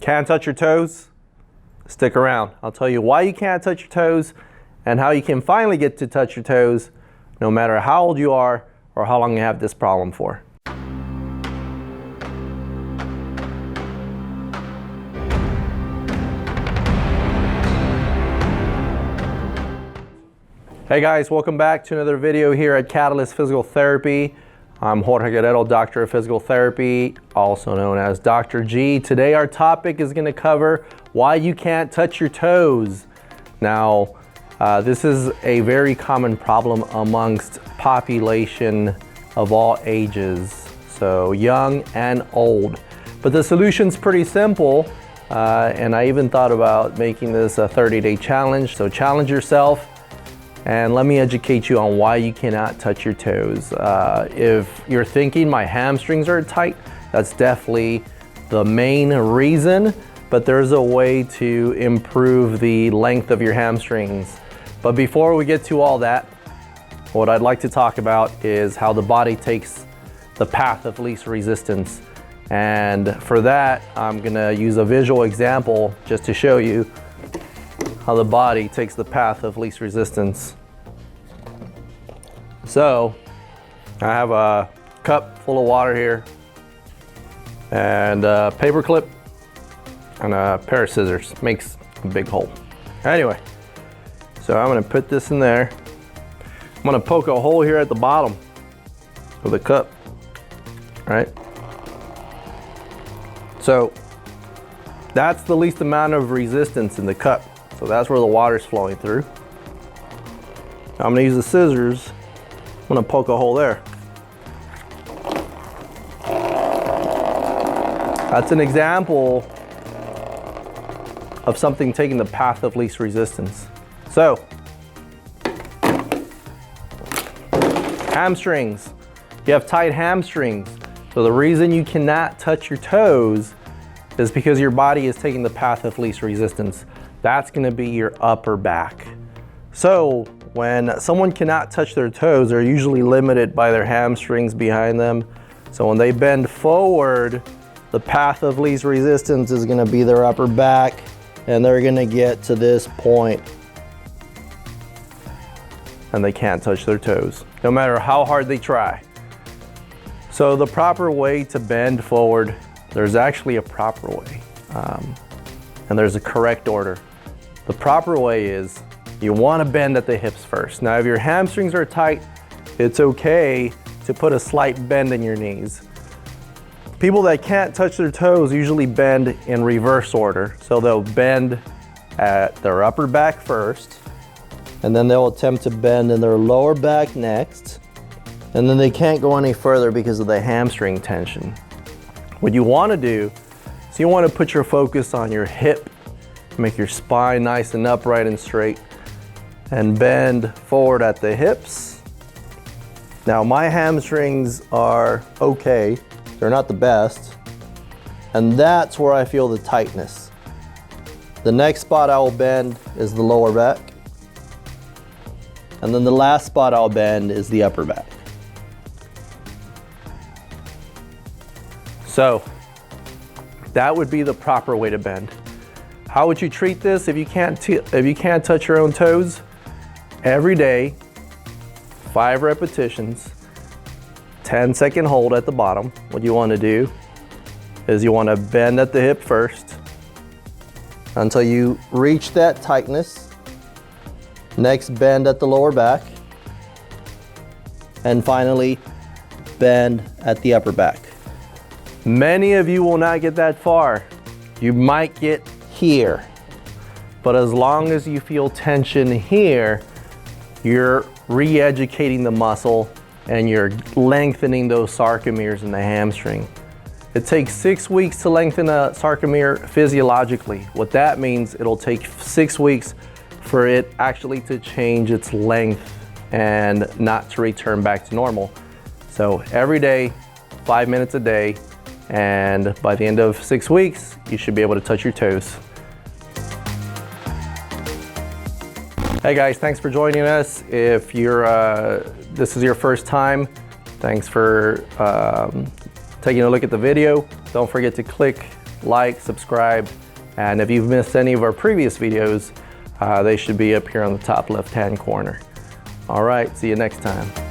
Can't touch your toes? Stick around. I'll tell you why you can't touch your toes and how you can finally get to touch your toes no matter how old you are or how long you have this problem for. Hey guys, welcome back to another video here at Catalyst Physical Therapy. I'm Jorge Guerrero, Doctor of Physical Therapy, also known as Dr. G. Today our topic is going to cover why you can't touch your toes. Now, this is a very common problem amongst population of all ages, so young and old. But the solution's pretty simple, and I even thought about making this a 30-day challenge. So challenge yourself and let me educate you on why you cannot touch your toes. If you're thinking my hamstrings are tight, that's definitely the main reason, but there's a way to improve the length of your hamstrings. But before we get to all that, what I'd like to talk about is how the body takes the path of least resistance. And for that, I'm gonna use a visual example just to show you how the body takes the path of least resistance. So, I have a cup full of water here, and a paper clip, and a pair of scissors. Makes a big hole. Anyway, so I'm gonna put this in there. I'm gonna poke a hole here at the bottom of the cup, right? So, that's the least amount of resistance in the cup. So that's where the water's flowing through. I'm gonna use the scissors. I'm gonna poke a hole there. That's an example of something taking the path of least resistance. So, hamstrings. You have tight hamstrings. So the reason you cannot touch your toes is because your body is taking the path of least resistance. That's gonna be your upper back. So when someone cannot touch their toes, they're usually limited by their hamstrings behind them. So when they bend forward, the path of least resistance is gonna be their upper back, and they're gonna get to this point and they can't touch their toes, no matter how hard they try. So the proper way to bend forward, there's actually a proper way, and there's a correct order. The proper way is you want to bend at the hips first. Now, if your hamstrings are tight, it's okay to put a slight bend in your knees. People that can't touch their toes usually bend in reverse order. So they'll bend at their upper back first, and then they'll attempt to bend in their lower back next, and then they can't go any further because of the hamstring tension. What you want to do is you want to put your focus on your hip, make your spine nice and upright and straight, and bend forward at the hips. Now my hamstrings are okay, they're not the best, and that's where I feel the tightness. The next spot I will bend is the lower back, and then the last spot I'll bend is the upper back. So that would be the proper way to bend. How would you treat this if you can't touch your own toes? Every day, 5 repetitions, 10-second hold at the bottom. What you want to do is you want to bend at the hip first until you reach that tightness. Next, bend at the lower back, and finally bend at the upper back. Many of you will not get that far. You might get here, but as long as you feel tension here, you're re-educating the muscle and you're lengthening those sarcomeres in the hamstring. It takes 6 weeks to lengthen a sarcomere physiologically. What that means, it'll take 6 weeks for it actually to change its length and not to return back to normal. So every day, 5 minutes a day, and by the end of 6 weeks, you should be able to touch your toes. Hey guys, thanks for joining us. If this is your first time, thanks for taking a look at the video. Don't forget to click like, subscribe, and if you've missed any of our previous videos, they should be up here on the top left-hand corner. All right, see you next time.